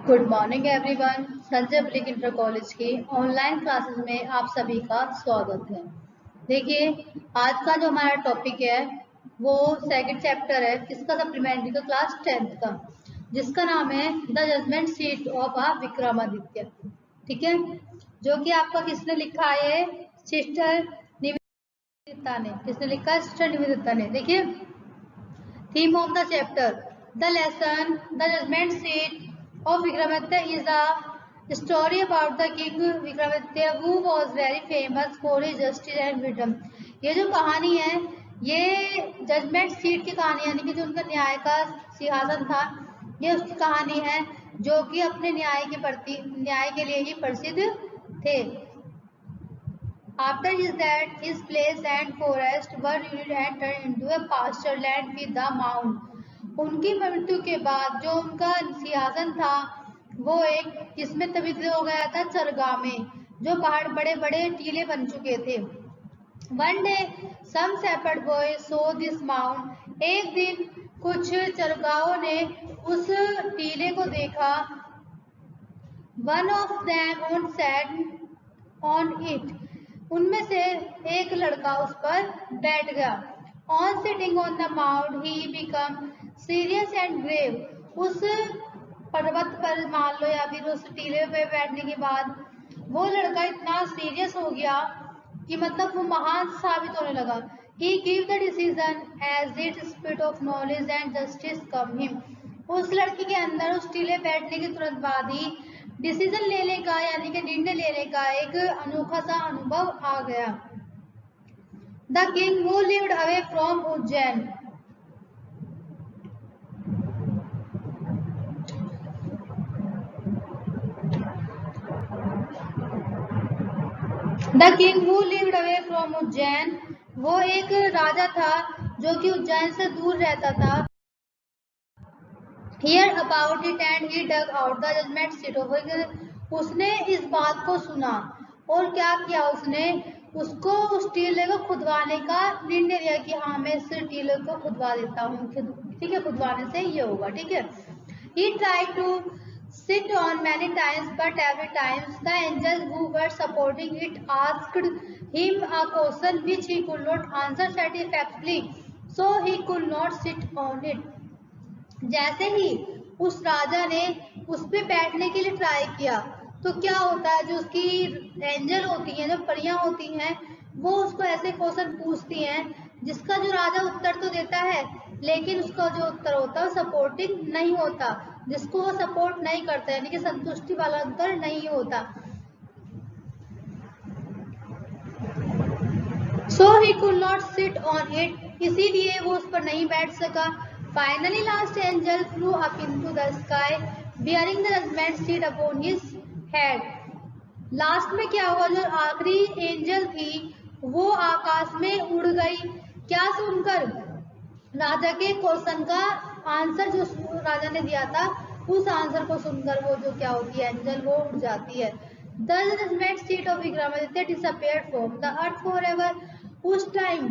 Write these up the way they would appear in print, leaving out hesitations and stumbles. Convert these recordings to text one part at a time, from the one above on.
Good morning everyone. Sanjay bleak inter college की online classes में आप सभी का स्वागत है। देखिए, आज का जो हमारा टॉपिक है वो सेकंड चैप्टर है किसका, सप्लीमेंट्री का, क्लास 10th का, जिसका नाम है the judgement seat of a Vikramaditya. ठीक है, जो कि आपका किसने लिखा है? सिस्टर निवेदिता ने। किसने लिखा है? सिस्टर निवेदिता ने। देखिए, theme of the chapter, the lesson the judgement seat of Vikramaditya is a story about the king Vikramaditya who was very famous for his justice and wisdom। ये जो कहानी है ये जजमेंट सीट की कहानी, यानी कि जो उनका न्याय का सिंहासन था, ये उसकी कहानी है जो कि अपने न्याय के लिए ही प्रसिद्ध थे। After his death, his place and forest were ruined and turned into a pasture land with the mound। उनकी मृत्यु के बाद जो उनका सिंहासन था वो एक किसमें तब्दील हो गया था? चरगाह में, जो पहाड़ बड़े बड़े टीले बन चुके थे। One day, some shepherd boys saw this mound। एक दिन कुछ चरगाहों ने उस टीले को देखा। One of them sat on it। उनमें से एक लड़का उस पर बैठ गया। On sitting on the mound, he became serious and grave। उस पर्वत पर मान लो या फिर उस टीले पे बैठने के बाद वो लड़का इतना सीरियस हो गया कि मतलब वो महान साबित होने लगा। He gave the decision as its spirit of knowledge and justice come him। उस लड़के के अंदर उस टीले बैठने के तुरंत बाद ही डिसीजन लेने का, यानी कि निर्णय लेने का एक अनोखा सा अनुभव आ गया। The king who lived away from Ujjain। The king who lived away from Ujjain, वो एक राजा था जो कि उज्जैन से दूर रहता था। Hear about it and he dug out the judgment seat of। उसने इस बात को सुना और क्या किया उसने? उसको उस टीले को खुदवाने का निर्णय लिया कि हाँ, मैं इस टीले को खुदवा देता हूँ। ठीक है, खुदवाने से ये होगा। ठीक है, He tried to sit on many times, but every time the angels who were supporting it asked him a question which he could not answer satisfactorily, so he could not sit on it। जैसे ही उस राजा ने उस पे बैठने के लिए try किया तो क्या होता है, जो उसकी एंजल होती हैं, जो परियां होती हैं, वो उसको ऐसे क्वेश्चन पूछती हैं जिसका जो राजा उत्तर तो देता है लेकिन उसका जो उत्तर होता है सपोर्टिंग नहीं होता, जिसको वो सपोर्ट नहीं करता, यानी कि संतुष्टि वाला उत्तर नहीं होता। So he could not sit on it, इसीलिए वो उस पर नहीं बैठ सका। Finally, last angel flew up into the sky, bearing the judgment seat upon his head। Last में क्या हुआ? जो आखिरी एंजल थी वो आकाश में उड़ गई। क्या सुनकर? राजा के क्वेश्चन का आंसर जो राजा ने दिया था उस आंसर को सुनकर वो जो क्या होती है, एंजल, वो उड़ जाती है। The judgment seat of Vikramaditya disappeared from the earth forever। उस टाइम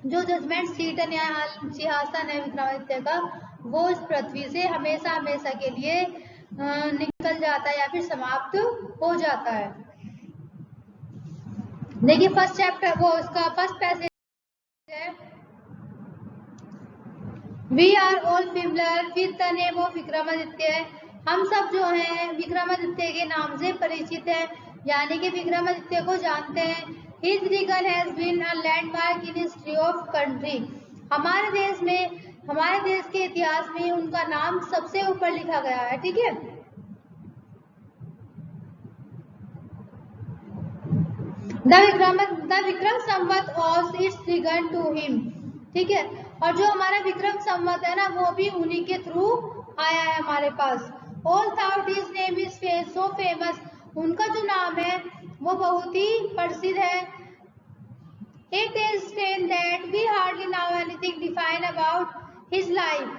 जो जजमेंट सीट है, न्याय सिंहासन है विक्रमादित्य का, वो इस पृथ्वी से हमेशा हमेशा के लिए निकल जाता है या फिर समाप्त हो जाता है। देखिए, फर्स्ट चैप्टर वो उसका फर्स्ट पैसेज है, we are all familiar with the name of Vikramaditya. हम सब जो हैं विक्रमादित्य के नाम से परिचित हैं, यानी कि विक्रमादित्य को जानते हैं। His reign has been a landmark in history of country। हमारे देश के इतिहास में उनका नाम सबसे ऊपर लिखा गया है। ठीक है, the Vikram Samvat was its return to him। ठीक है, और जो हमारा विक्रम संवत है ना, वो भी उन्हीं के थ्रू आया है हमारे पास। All thought his name is so famous। उनका जो नाम है वो बहुत ही प्रसिद्ध है। It is strange that we hardly know anything defined about his life।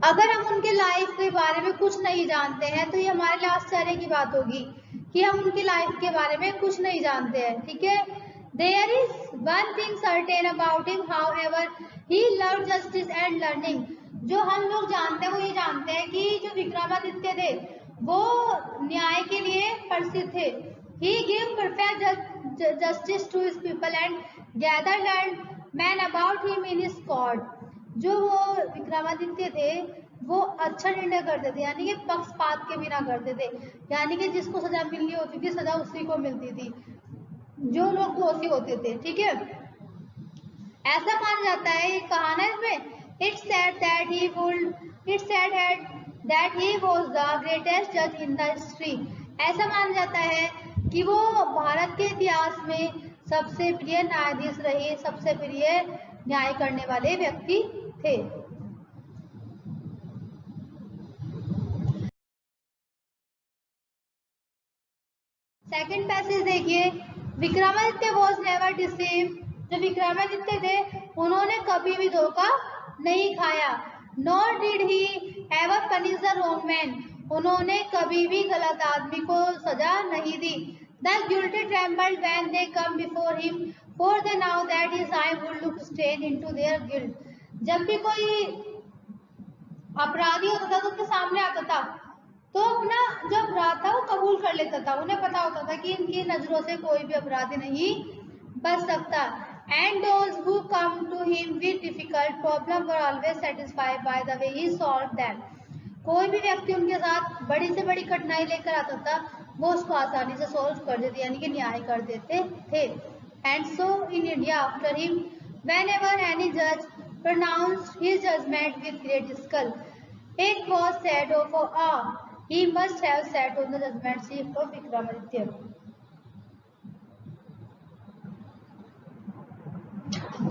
अगर हम उनके लाइफ के बारे में कुछ नहीं जानते हैं तो ये हमारे लिए आश्चर्य की बात होगी कि हम उनकी लाइफ के बारे में कुछ नहीं जानते हैं। ठीक है, There is one thing certain about him, however, he loved justice and learning। जो हम लोग जानते हैं वो ये जानते हैं कि जो विक्रमादित्य थे वो न्याय के लिए प्रसिद्ध थे। He gave perfect justice to his people and gathered men about him in his court. जो वो विक्रमादित्य थे वो अच्छा निर्णय करते थे, यानी कि पक्षपात के बिना करते थे, यानी कि जिसको सजा मिलनी होती थी सजा उसी को मिलती थी, जो लोग दोषी होते थे। ठीक है, ऐसा माना जाता है, एक कहानी है इसमें, It's said that he was the greatest judge in the history. ऐसा माना जाता है कि वो भारत के इतिहास में सबसे प्रिय न्यायाधीश रहे, सबसे प्रिय न्याय करने वाले व्यक्ति थे। सेकंड पैसेज देखिए, विक्रमादित्य वॉज नेवर डिसीव्ड। जो विक्रमादित्य थे उन्होंने कभी भी धोखा नहीं खाया। Nor did he ever punish the wrong man. उन्होंने कभी भी गलत आदमी को सजा नहीं दी। The guilty trembled when they come before him, for they now that his eye would look strange into their guilt. जब भी कोई अपराधी होता था तो उनके सामने आता था तो अपना जो अपराध था वो कबूल कर लेता था। उन्हें पता होता था कि इनकी नजरों से कोई भी अपराधी नहीं बच सकता। And those who come to him with difficult problem were always satisfied by the way he solve them. कोई भी व्यक्ति उनके साथ बड़ी से बड़ी कठिनाई लेकर आता था वो उसको आसानी से सॉल्व कर देते, यानी कि न्याय कर देते थे। And so in India after him whenever any जज pronounced his judgment with great skill, it was said of he must have sat on the judgment seat of Vikramaditya.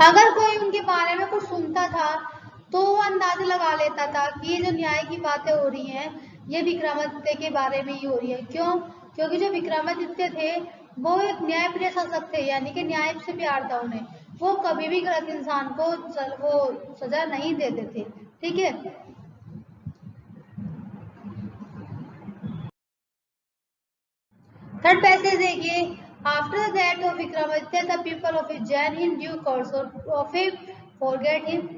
अगर कोई उनके बारे में कुछ सुनता था तो वो अंदाजा लगा लेता था कि ये जो न्याय की बातें हो रही हैं ये विक्रमादित्य के बारे में ही हो रही है। क्यों? क्योंकि जो विक्रमादित्य थे वो एक न्यायप्रिय शासक थे, यानी कि न्याय से प्यार था उन्हें। वो कभी भी गलत इंसान को वो सजा नहीं देते थे। ठीक है, थर्ड पैसेज देखिए, after that of Vikramaditya the people of Ujjain in due course of forget him.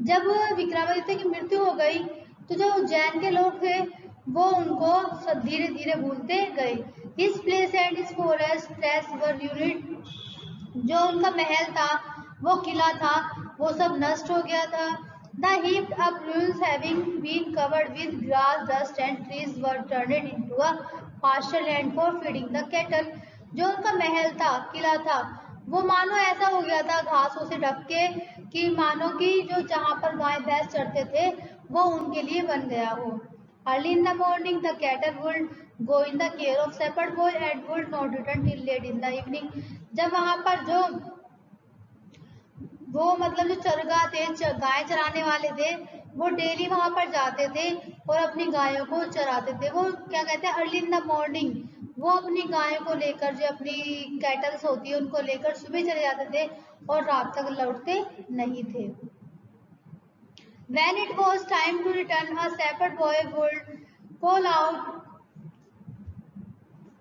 जब विक्रमादित्य की मृत्यु हो गई तो जो उज्जैन के लोग थे वो उनको धीरे धीरे भूलते गए। His place and his forest were unit. जो उनका महल था वो किला था वो सब नष्ट हो गया था। The heaped up ruins having been covered with grass, dust and trees were turned into a pasture land for feeding the cattle. जो उनका महल था, किला था, वो मानो ऐसा हो गया था घासों से ढक के कि मानो कि जो जहाँ पर गाय भैंस चरते थे वो उनके लिए बन गया हो। Early in the morning the cattle would go in the care of shepherd boy and would not return till late in the evening. जब वहाँ पर जो वो मतलब जो चरगा थे, गाय चराने वाले थे, वो डेली वहां पर जाते थे और अपनी गायों को चराते थे। वो क्या कहते हैं, अर्ली इन द मॉर्निंग वो अपनी गायों को लेकर, जो अपनी कैटल्स होती है उनको लेकर सुबह चले जाते थे और रात तक लौटते नहीं थे। When it was time to return, a shepherd boy would call out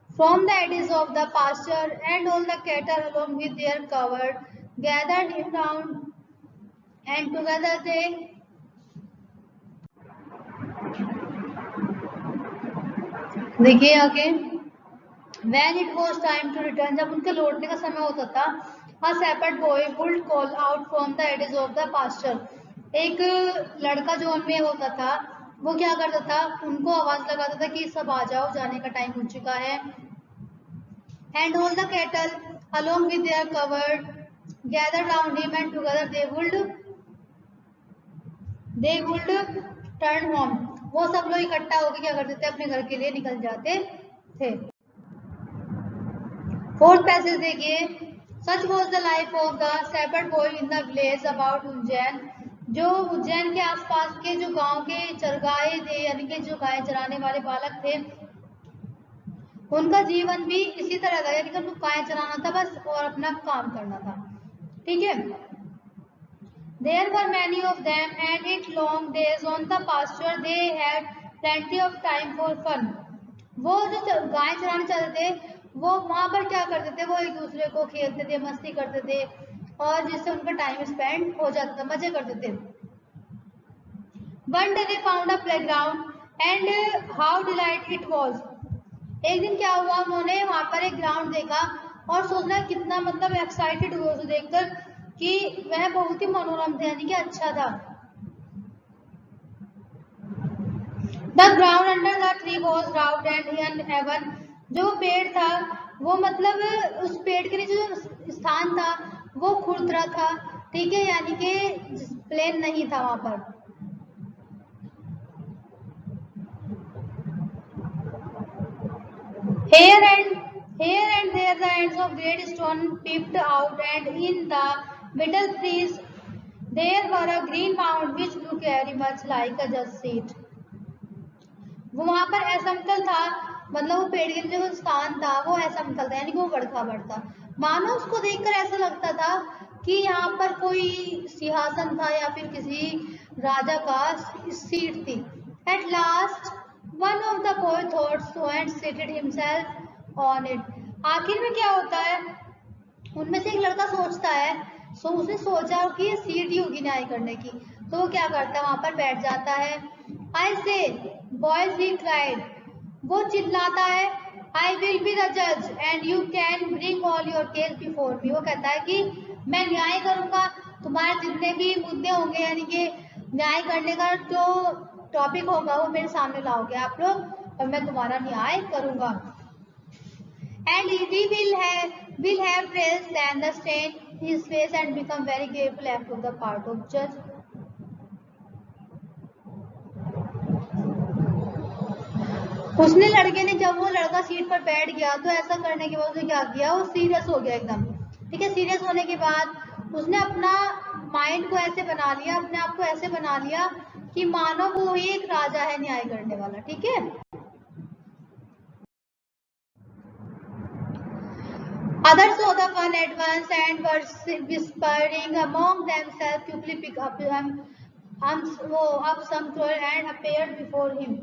from the edges of the pasture, and all the cattle along with their covered gathered him round, and together they देखिए आगे, when it was time to return, जब उनके लौटने का समय होता था, a shepherd boy would call out from the edges of the pasture. एक लड़का जो उनमें होता था वो क्या करता था, उनको आवाज लगाता था कि सब आ जाओ, जाने का टाइम हो चुका है। And all the cattle along with their covered gathered round him, and together they would turn home. वो सब लोग इकट्ठा होकर क्या करते थे, अपने घर के लिए निकल जाते थे। फोर्थ पैसेज देखिए, सच was the life of the shepherd boy in the village about Ujjain. जो उज्जैन के आसपास के जो गांव के चरगाए थे, यानी कि जो गाय चराने वाले बालक थे, उनका जीवन भी इसी तरह था, यानी कि उनको गाय चराना था बस और अपना काम करना था। ठीक है, There were many of them, and it long days on the pasture. They had plenty of time for fun. वो जो गाय चराने चलते थे वो वहाँ पर क्या करते थे, वो एक दूसरे को खेलते थे, मस्ती करते थे और जिससे उनका टाइम स्पेंड हो जाता था, मजे करते थे। One day they found a playground and how delight it was. एक दिन क्या हुआ, उन्होंने वहां पर एक ग्राउंड देखा और सोचना कितना मतलब एक्साइटेड हुए उसे देखकर कि वह बहुत ही मनोरम था, यानी कि अच्छा था। The ground under the tree was rough and uneven. जो पेड़ था वो मतलब उस पेड़ के नीचे जो स्थान था वो खुरदरा था, ठीक है, यानी कि प्लेन नहीं था वहां पर। Here and there the ends of great stone peeped out, and in the middle trees there were a green mound which looked very much like a just seat. वो वहां पर असमतल था, मतलब वो पेड़ के नीचे जो स्थान था वो असमतल था, यानी कि वो बड़का बड़ता, मानो उसको देखकर ऐसा लगता था कि यहाँ पर कोई सिंहासन था या फिर किसी राजा का सीट थी। At last one of the boy thought so and seated himself on it. आखिर में क्या होता है, उनमें से एक लड़का सोचता है, उसने सोचा कि ये सीट ही होगी न्याय करने की, तो वो क्या करता है, वहां पर बैठ जाता है। आई से बॉयज ही क्राइड, वो चिल्लाता है, आई विल बी द जज and you can bring all your case before me. वो कहता है कि मैं न्याय करूंगा, तुम्हारे जितने भी मुद्दे होंगे, यानी कि न्याय करने का जो टॉपिक होगा वो मेरे सामने लाओगे आप लोग और मैं तुम्हारा न्याय करूंगा। And we will have praised and the stain his face and become very careful act of the part of judge. उसने लड़के ने जब वो लड़का सीट पर बैठ गया तो ऐसा करने के बाद उसने क्या किया, वो सीरियस हो गया एकदम, ठीक है। सीरियस होने के बाद उसने अपना माइंड को ऐसे बना लिया, अपने आप को ऐसे बना लिया कि मानो वो ही एक राजा है न्याय करने वाला, ठीक है। Others saw the fun at once and were whispering among themselves, quickly pick up some troll and appeared before him.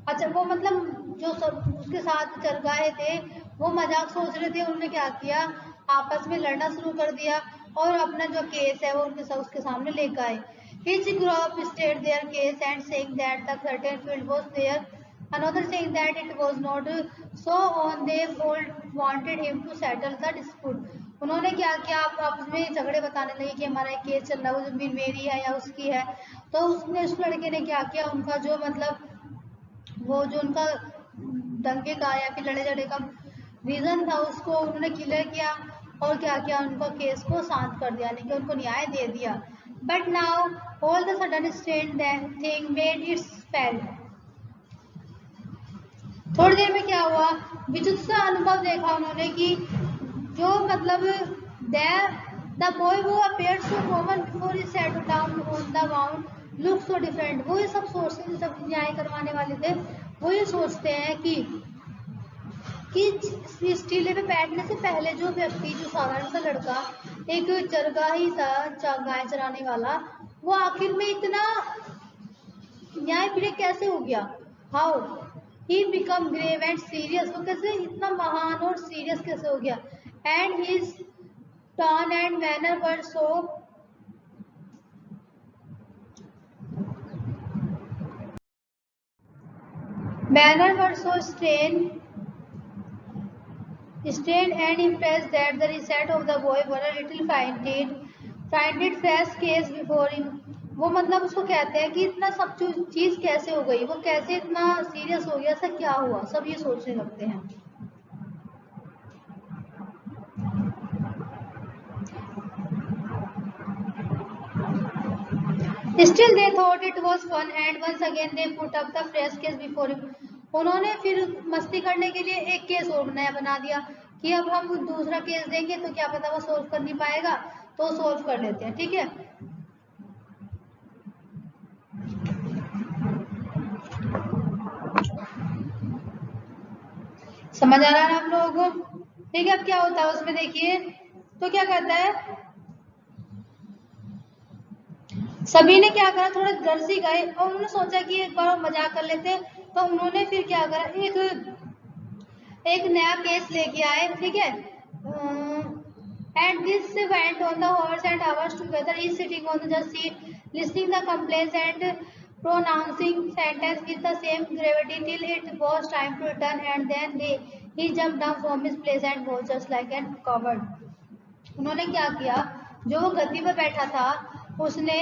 अच्छा, वो मतलब जो सब उसके साथ चल रहे थे वो मजाक सोच रहे थे, उन्होंने क्या किया, आपस में लड़ना शुरू कर दिया और अपना जो केस है वो उसके सामने लेकर आए। Each group stated their case and saying that the certain field was there, another saying that it was not, so on they all wanted him to settle the dispute. उन्होंने क्या किया, आप आपस में झगड़े बताने लगे कि हमारा एक केस चल रहा है, वो जमीन मेरी है या उसकी है। तो उसने उस लड़के ने क्या किया, उनका जो मतलब वो जो उनका दंगे का या फिर लड़े झगड़े का रीजन था उसको उन्होंने क्लियर किया और क्या किया, उनका केस को शांत कर दिया, यानी कि उनको न्याय दे दिया। But now all the sudden strange thing made it's felt. थोड़ी देर में क्या हुआ, विचित्र सा अनुभव देखा उन्होंने कि जो मतलब द बॉय वो appeared so common before he set down on the mount look so different. वो ये सब सोचते हैं, सब न्याय करवाने वाले थे, वो ये सोचते हैं कि इस टीले पे बैठने से पहले जो व्यक्ति, जो साधारण सा लड़का, एक चरगाही था, गाय चराने वाला, वो आखिर में इतना न्याय प्रिय कैसे हो गया। How he become grave and serious, वो कैसे इतना महान और सीरियस कैसे हो गया। And his tone and manner were so strained and impressed that the receipt of the boy were a little frightened fresh case before him. वो मतलब उसको कहते हैं कि इतना सब चीज कैसे हो गई, वो कैसे इतना सीरियस हो गया, ऐसा क्या हुआ, सब ये सोचने लगते हैं। Still they thought it was fun and once again they put up the fresh case before him. उन्होंने फिर मस्ती करने के लिए एक केस और नया बना दिया कि अब हम दूसरा केस देंगे तो क्या पता वो सोल्व कर नहीं पाएगा, तो सोल्व कर लेते हैं, ठीक है। समझ आ रहा है आप लोगों को, ठीक है। अब क्या होता है उसमें देखिए, तो क्या कहता है, सभी ने क्या करा, थोड़ा डर से गए और उन्होंने सोचा कि एक बार मजाक कर लेते, तो उन्होंने फिर क्या करा, एक नया केस लेके आए, ठीक है। And this went on the horse and hours together, he sitting on the just seat listening the complaints and pronouncing sentence with the same gravity till it was time to return, and then he jumped down from his place and was just like an coward. उन्होंने क्या किया, जो वो गद्दी पर बैठा था उसने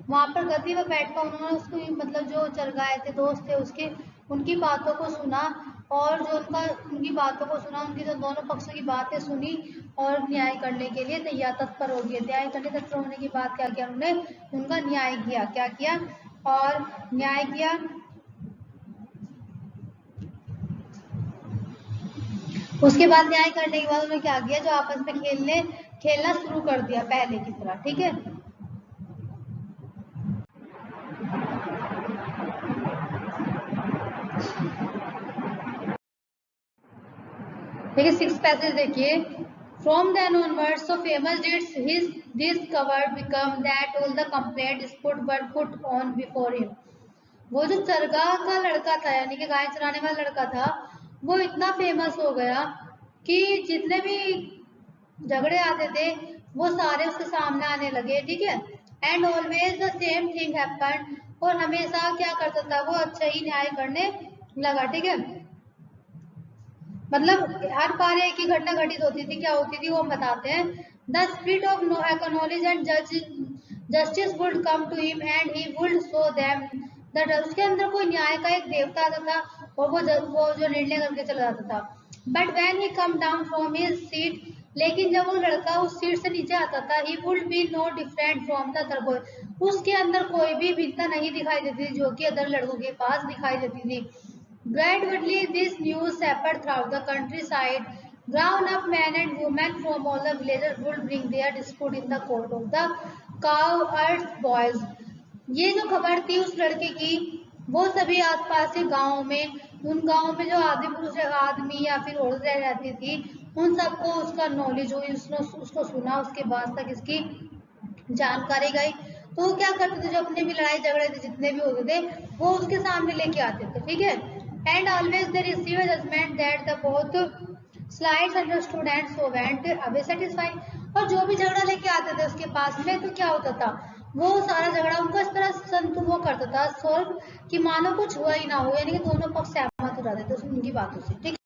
वहां पर गद्दी पर बैठकर उन्होंने उसको मतलब जो चरगाए थे दोस्त थे उसके, उनकी बातों को सुना, और जो उनकी बातों को सुना, उनकी जो दोनों पक्षों की बातें सुनी और न्याय करने के लिए तैयार तत्पर हो गए। न्याय करने तत्पर होने के बाद क्या किया उन्होंने, उनका न्याय किया। क्या किया, और न्याय किया। उसके बाद न्याय करने के बाद उन्होंने क्या किया, जो आपस में खेलना शुरू कर दिया पहले की तरह। ठीक है, देखिए 6 पैसेज देखिए। From then onwards, so famous did this cover become that all the complaints were put on before him. वो जो चरगाह का लड़का था, यानी कि गाय चराने वाला लड़का था, वो इतना फेमस हो गया कि जितने भी झगड़े आते थे वो सारे उसके सामने आने लगे। ठीक है, and always the same thing happened, और हमेशा क्या करता था वो, अच्छा ही न्याय करने लगा। ठीक है, मतलब हर बार एक ही घटना घटित होती थी। क्या होती थी वो बताते हैं। The spirit of acknowledge and justice would come to him and he would show them that, उसके अंदर कोई न्याय का एक देवता आता था और वो जो निर्णय करके चला जाता था। But when he come down from his seat, लेकिन जब वो लड़का उस सीट से नीचे आता था, he would be no different from the other boy, उसके अंदर कोई भी भिन्नता नहीं दिखाई देती थी जो कि अदर लड़कों के पास दिखाई देती थी। Gradually, this news spread throughout the countryside. Grown-up men and women from all the villages would bring their dispute in the court of the cowherd boys. ये जो खबर थी उस लड़के की, वो सभी आसपास के गांवों में, उन गांवों में जो आदि पुरुष आदमी या फिर औरत रह जाती थी, उन सबको उसका नॉलेज हुई, उसको सुना, उसके बाद तक इसकी जानकारी गई। तो वो क्या करते थे, जो अपने भी लड़ाई झगड़े थे जितने भी होते थे वो उसके सामने लेके आते थे। ठीक है, and always they receive judgement that the both slides understood and so went away satisfied. और जो भी झगड़ा लेके आते थे उसके पास में, तो क्या होता था, वो सारा झगड़ा उनको इस तरह वो करता था सॉल्व कि मानो कुछ हुआ ही ना हो, यानी कि दोनों पक्ष सहमत हो जाते थे उनकी बातों से। ठीक,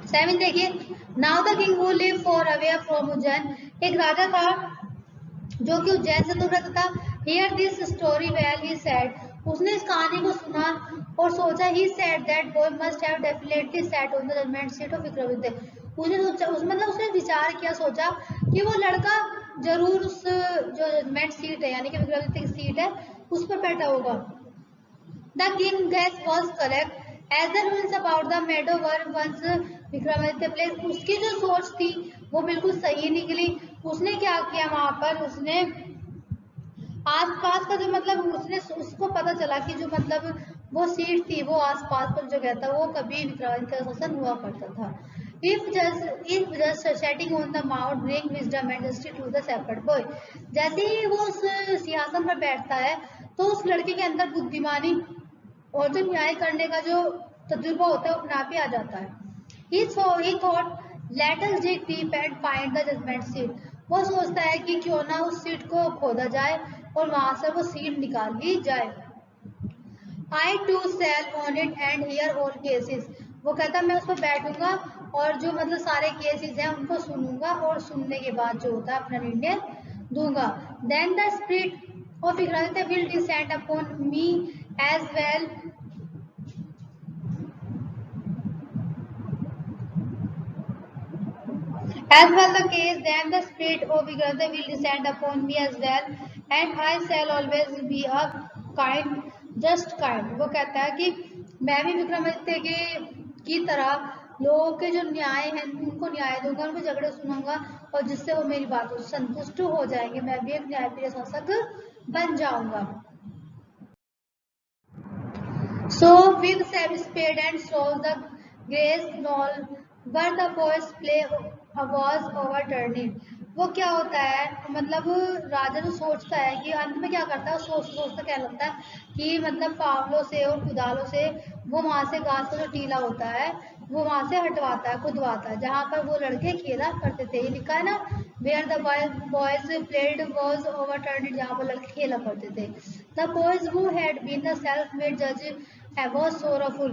7 देखिए। Now the king who live for away from Ujjain, एक राजा था जो कि उज्जैन से दूर रहता था। Here this story well he said, उसने इस कहानी को सुना और सोचा। He said that boy must have definitely sat on the judgement seat of Vikramaditya, उसने सोचा, मतलब उसने विचार किया, सोचा कि वो लड़का जरूर उस जो जजमेंट सीट है यानी कि विक्रमादित्य की सीट है उस पर बैठा होगा। The king guess was correct as the rules about the meadow were once Vikramaditya place, उसकी जो सोच थी वो बिल्कुल सही निकली। उसने क्या किया, वहां पर उसने आसपास का जो मतलब उसको पता चला कि जो मतलब वो सीट थी वो आसपास पर जगह था वो कभी विक्रमादित्य का शासन हुआ करता था। If just setting on the mount bring wisdom and justice to the shepherd boy, जैसे ही वो उस सिंहासन पर बैठता है तो उस लड़के के अंदर बुद्धिमानी और जो न्याय करने का जो तजुर्बा होता है वो अपने आप ही आ जाता है। He thought, let us dig deep and find the judgment seat. वो सोचता है कि क्यों ना उस सीट को खोदा जाए और वहां से वो सीट निकाल ली जाए। I too shall on it and hear all cases. वो कहता मैं उस पर बैठूंगा और जो मतलब सारे केसेस हैं उनको सुनूंगा और सुनने के बाद जो होता है अपना निर्णय दूंगा। Then the spirit of Vikrantya will descend upon me as well the case. Then the spirit of Vikrantya will descend upon me as well, and I shall always be a kind, just kind. वो कहता है कि मैं भी विक्रमादित्य की तरह लोगों के जो न्याय है उनको न्याय दूंगा, उनको झगड़े सुनूंगा और जिससे वो मेरी बातों से संतुष्ट हो जाएंगे, मैं भी एक न्यायप्रिय शासक बन जाऊंगा। So with spade and saws the grace knoll where the boys play was overturned. वो क्या होता है, मतलब राजा जो सोचता है कि अंत में क्या करता है, सोचता क्या लगता है कि मतलब फावलों से और कुदालों से वो वहां से घास का जो टीला होता है वो वहां से हटवाता है, खुदवाता है, जहाँ पर वो लड़के खेला करते थे। ये लिखा है ना, where the boys played was overturned, जहाँ पर लड़के खेला करते थे। The poet who had been the self-made judge was sorrowful.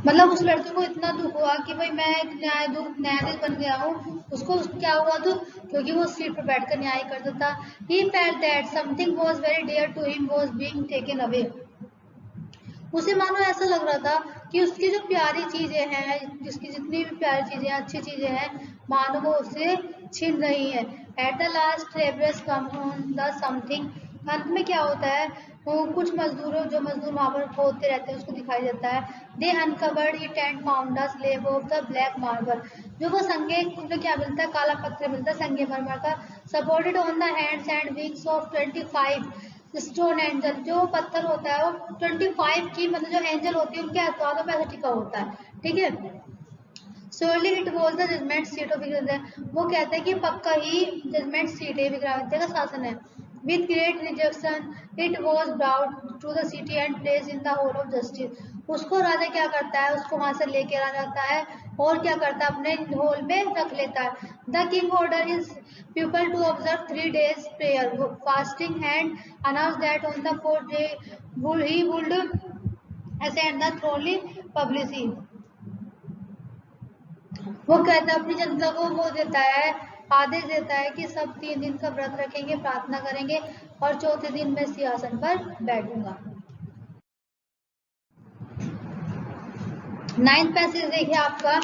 मतलब उस लड़के को इतना दुख हुआ कि भाई मैं एक न्यायाधीश बन गया हूँ। उसको क्या हुआ तो क्योंकि वो सीट पर बैठकर न्याय करता था। He felt that something was very dear to him was being taken away. उसे मानो ऐसा लग रहा था कि उसकी जो प्यारी चीजें हैं, जिसकी जितनी भी प्यारी चीजें हैं, अच्छी चीजें हैं, मानो वो उसे छीन रही है। At the last labourers come on the something, अंत में क्या होता है, वो कुछ मजदूरों जो मजदूर वहां पर खोदते रहते हैं उसको दिखाई देता है। They uncovered it and found the slab of the black marble, जो वो संगे उन्हें क्या मिलता है, काला पत्थर मिलता है संगे मरमर का। Supported on the hands and wings of 25 stone angel, जो पत्थर होता है वो 25 की मतलब जो एंजल होती है उनके हाथों पे ऐसा टिका होता है, ठीक है। Surely it was the judgment seat of Vikramaditya, वो कहते हैं कि पक्का ही जजमेंट सीट है, विक्रमादित्य का शासन है। With great rejection it was brought to the city and placed in the hall of justice, उसको राजा क्या करता है, उसको वहां से लेके आ जाता है और क्या करता है, अपने हॉल में रख लेता है। The king ordered his people to observe 3 days prayer fasting and announced that on the 4th day he would ascend the throne publicly। वो कहता है अपनी जनता को वो देता है, आदेश देता है कि सब 3 दिन का व्रत रखेंगे, प्रार्थना करेंगे और चौथे दिन मैं सिंहासन पर बैठूंगा। 9th पैसेज देखिए आपका।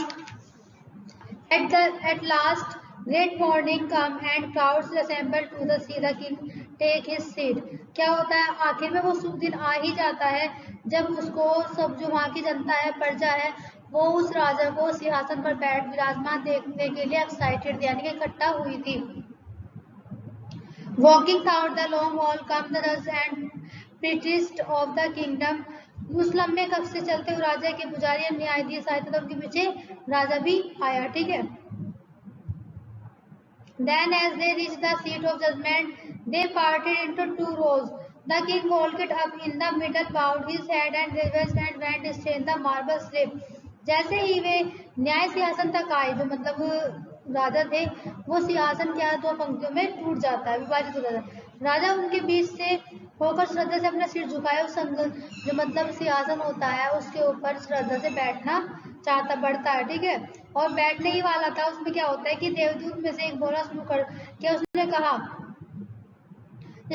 At last great morning come and crowds assemble to the see the king take his seat। क्या होता है, आखिर में वो शुभ दिन आ ही जाता है जब उसको सब जो वहाँ की जनता है, प्रजा है, वो उस राजा को सिंहासन पर बैठ विराजमान देखने के लिए एक्साइटेड यानी कि इकट्ठा हुई थी। Walking out the long hall come the जज and priest of the kingdom, उस लंबे कक्ष से चलते हुए राजा के पुजारी और न्यायाधीश आए थे, तो उनके पीछे राजा भी आया, ठीक है। Then as they reached the seat of judgment, they parted into 2 rows. The king walked up in the middle, bowed his head and reversed and went straight the marble slab। जैसे ही वे न्याय सिंहासन तक आए, जो मतलब राजा थे, वो सिंहासन क्या 2 पंक्तियों में टूट जाता है, विभाजित हो जाता है। राजा उनके बीच से होकर श्रद्धा से अपना सिर झुकाया, उस जो मतलब सिंहासन होता है उसके ऊपर श्रद्धा से बैठना चाहता बढ़ता है, ठीक है। और बैठने ही वाला था, उसमें क्या होता है कि देवदूत में से एक बोलना शुरू कर क्या उसने कहा,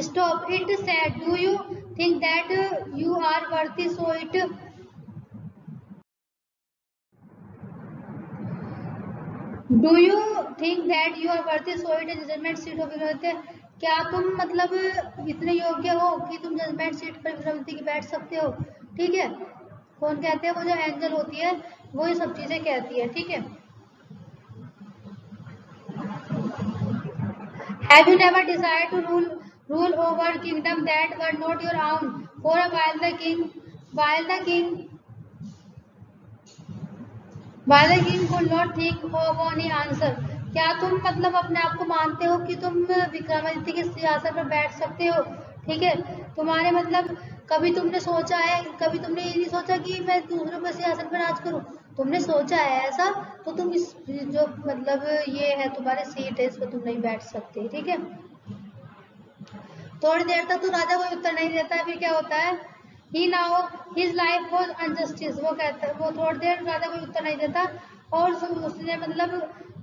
stop it said do you think that you are worthy so it, do you think that you are worthy so it judgement seat of Vikramaditya, क्या तुम मतलब इतने योग्य हो कि तुम जजमेंट सीट पर विक्रमादित्य की बैठ सकते हो, ठीक है। कौन कहते हैं, वो जो एंजल होती है वो ये सब चीजें कहती है, ठीक है। Have you never desired to rule over kingdom that were not your own? For a while the king could not think of any answer। क्या तुम मतलब अपने आप को मानते हो कि तुम विक्रमादित्य के सिंहासन पर बैठ सकते हो, ठीक है। तुम्हारे मतलब कभी तुमने सोचा है, कभी तुमने ये नहीं सोचा कि मैं दूसरों के सिंहासन पर राज करूं, तुमने सोचा है ऐसा, तो तुम इस जो मतलब ये है तुम्हारी सीट है, इस पर तुम नहीं बैठ सकते, ठीक है। थोड़ी देर तक तो राजा कोई उत्तर नहीं देता है, फिर क्या होता है, he now his life was injustice, वो कहता है, वो थोड़ी देर राजा कोई उत्तर नहीं देता और उसने मतलब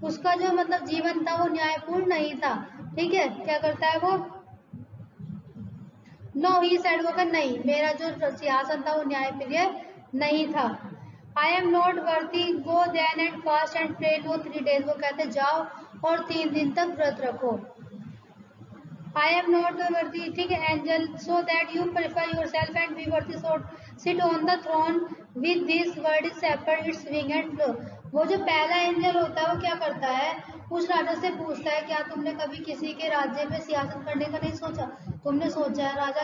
उसका जो मतलब जीवन था वो न्यायपूर्ण नहीं था, ठीक है। क्या करता है वो, नो ही सेड, वो कहता नहीं, मेरा जो सिंहासन था वो न्यायप्रिय नहीं था। आई am not worthy go then and fast and pray no 3 days, वो कहते जाओ और 3 दिन तक व्रत रखो। I am not the worthy, ठीक है, angel, so that you purify yourself and be worthy, so sit on the throne with this word is separate its wing and flow। वो जो पहला एंजल होता है वो क्या करता है, उस राजा से पूछता है क्या तुमने कभी किसी के राज्य में सिंहासन करने का नहीं सोचा, तुमने सोचा है। राजा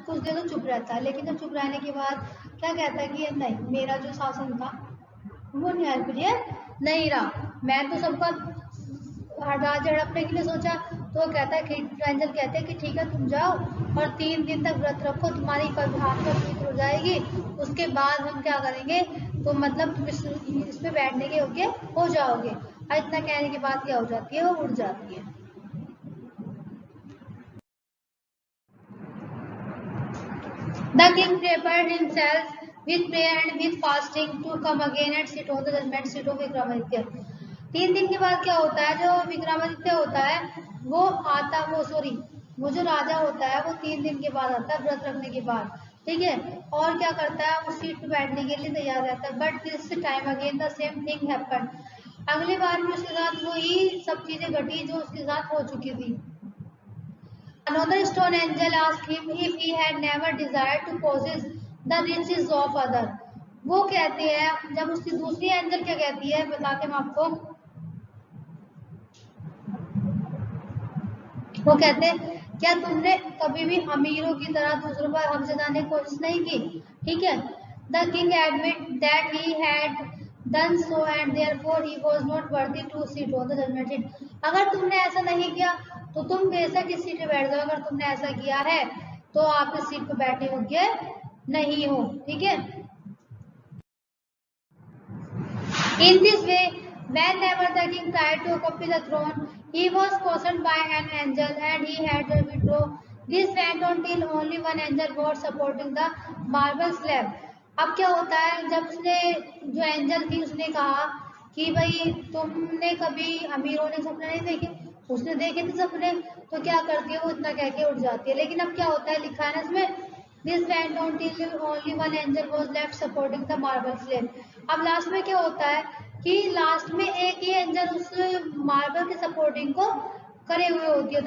कुछ देर तो चुप रहता है, लेकिन जब चुप रहने के बाद क्या कहता है कि नहीं, मेरा जो शासन था वो न्यायप्रिय नहीं रहा, मैं तो सबका राज हड़पने के लिए सोचा। तो कहता है, एंजल कहते हैं कि ठीक है तुम जाओ और 3 दिन तक व्रत रखो, तुम्हारी आत्मा पवित्र हो जाएगी, उसके बाद हम क्या करेंगे, तो मतलब तुम इसमें बैठने के योग्य हो जाओगे। और इतना कहने के बाद क्या हो जाती है, वो उड़ जाती है। The king prepared himself with prayer and with fasting to come again and sit on the judgment seat of Vikramaditya. 3 दिन के बाद क्या होता है, जो विक्रमादित्य होता है वो आता, वो जो राजा होता है वो 3 दिन के बाद आता है, व्रत रखने के बाद, ठीक है। और क्या करता है, उस सीट पे बैठने के लिए तैयार रहता है। But this time again the same thing happened, अगली बार भी उसके साथ वही सब चीजें घटी जो उसके साथ हो चुकी थी। Another stone angel asked him if he had never desired to possess the riches of other। वो कहते हैं, जब उसकी दूसरी एंजल क्या कहती है बताते हैं आपको, वो कहते हैं क्या तुमने कभी भी अमीरों की तरह दूसरों पर हक जताने की कोशिश नहीं की, ठीक है। The king admit that he had done so and therefore he was not worthy to sit on the judgment seat। अगर तुमने ऐसा नहीं किया तो तुम बेशक इस सीट पे बैठ जाओ, अगर तुमने ऐसा किया है तो आप इस सीट पे बैठने योग्य नहीं हो, ठीक है। In this way, whenever the king tried to occupy the throne, he was cautioned by an angel and he had to withdraw। This went on till only one angel was supporting the marble slab। अब क्या होता है, जब उसने, जो angel थी उसने कहा कि भाई तुमने कभी अमीरों ने सपने नहीं देखे, उसने देखे थे सपने, तो क्या करती है वो इतना कह के उठ जाती है। लेकिन अब क्या होता है, लिखा है ना इसमें, this went on till only one angel was left supporting the marble slab. अब लास्ट में क्या होता है कि लास्ट में एक ही एंजल उस मार्बल के सपोर्टिंग को करे हुए होती है।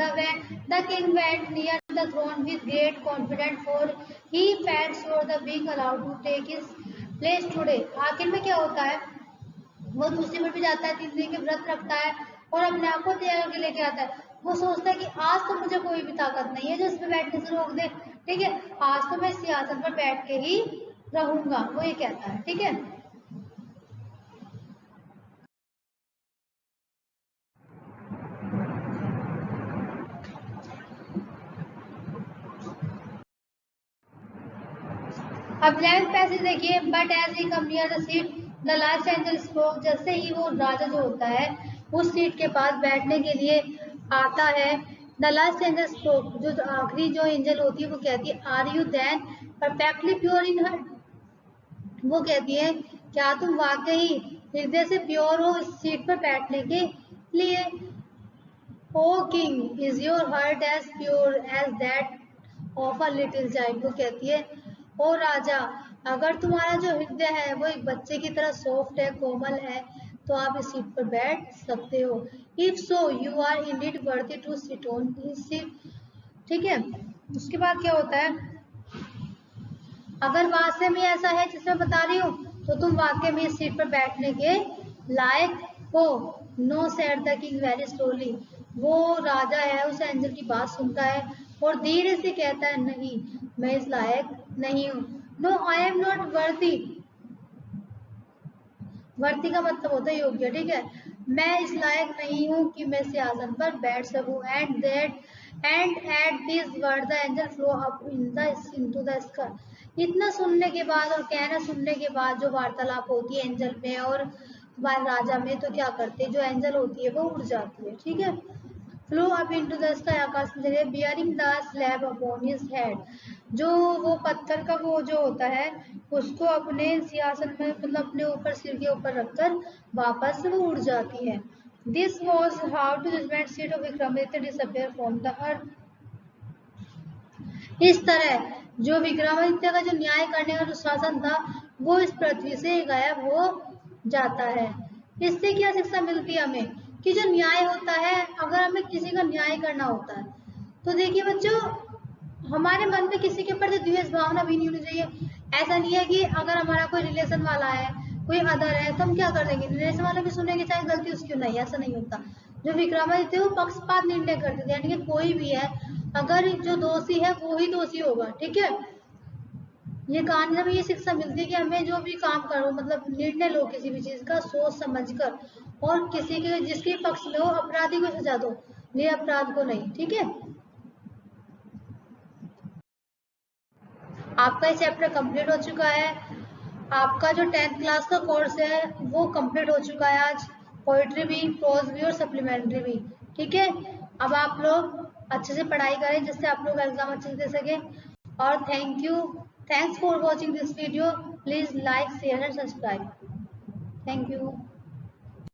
The king went near the throne with great confident for he felt sure the being allowed to take his place today. आखिर में क्या होता है, वो दूसरी बार भी जाता है, 3 दिन के व्रत रखता है और अपने आप को तैयार करके लेके आता है। वो सोचता है कि आज तो मुझे कोई भी ताकत नहीं है जो इसमें बैठने से रोक दे, ठीक है, आज तो मैं सियासत पर बैठ के ही रहूंगा, वो ये कहता है, ठीक है। अब 11th पैसेज देखिए, but as he came near the seat the last angel spoke. जैसे ही वो राजा जो होता है उस सीट के पास बैठने के लिए आता है, द लास्ट एंजल स्पोक, जो आखिरी जो एंजल होती है वो कहती है, are you then perfectly pure in heart. वो कहती है क्या तुम वाकई हृदय से प्योर हो इस सीट पर बैठने के लिए। O king, is your heart as pure as that of a little child. वो कहती है, ओ राजा, अगर तुम्हारा जो हृदय है वो एक बच्चे की तरह सॉफ्ट है, कोमल है, तो आप इस सीट पर बैठ सकते हो। If so you are indeed worthy to sit on this seat, ठीक है। उसके बाद क्या होता है, अगर वास्तव में ऐसा है जिसमें बता रही हूँ तो तुम वाकई में इस सीट पर बैठने के लायक हो। No said the king very slowly. वो राजा है उस एंजल की बात सुनता है और धीरे से कहता है, नहीं, मैं इस लायक नहीं हूँ। नो आई एम नॉट वर्दी। वर्दी का मतलब होता है योग्य, ठीक है। मैं इस लायक नहीं हूँ कि मैं सिंहासन पर बैठ सकूं। And at this word the angel flow up into the sky. इतना सुनने के बाद और कहना सुनने के बाद जो वार्तालाप होती है एंजल में और राजा में, तो क्या करते हैं, जो एंजल होती है वो उड़ जाती है, ठीक है। Flow up into the sky, आकाश में चले, bearing the slab upon his head. जो वो पत्थर का वो जो होता है उसको अपने सिंहासन में, मतलब अपने ऊपर, सिर के ऊपर रखकर वापस वो उड़ जाती है। This was how to judgement seat of Vikramaditya disappear from the earth. इस तरह जो विक्रमादित्य का जो न्याय करने का जो शासन था वो इस पृथ्वी से गायब हो जाता है। इससे क्या शिक्षा मिलती है हमें, कि जो न्याय होता है, अगर हमें किसी का न्याय करना होता है तो देखिए बच्चों, हमारे मन में किसी के प्रति द्वेष भावना भी नहीं होनी चाहिए। ऐसा नहीं है कि अगर हमारा कोई रिलेशन वाला है, कोई अदर है, तो हम क्या कर देंगे, रिलेशन वाला भी सुनेंगे चाहे गलती उसकी नहीं, ऐसा नहीं होता। जो विक्रमादित्य वो पक्षपात निर्णय करते थे, यानी कि कोई भी है, अगर जो दोषी है वो ही दोषी होगा, ठीक है। ये कहानी हमें ये शिक्षा मिलती है कि हमें जो भी काम करो, मतलब निर्णय लो किसी भी चीज का सोच समझ कर, और किसी के जिसके पक्ष में हो अपराधी को सजा दो, ये अपराध को नहीं, ठीक है। आपका ये चैप्टर कंप्लीट हो चुका है। आपका जो 10th क्लास का कोर्स है वो कंप्लीट हो चुका है आज, पोइट्री भी, प्रोज भी और सप्लीमेंट्री भी, ठीक है। अब आप लोग अच्छे से पढ़ाई करें जिससे आप लोग एग्जाम अच्छे से दे सके। और thank you. Thanks for watching this video. Please like, share and subscribe. Thank you.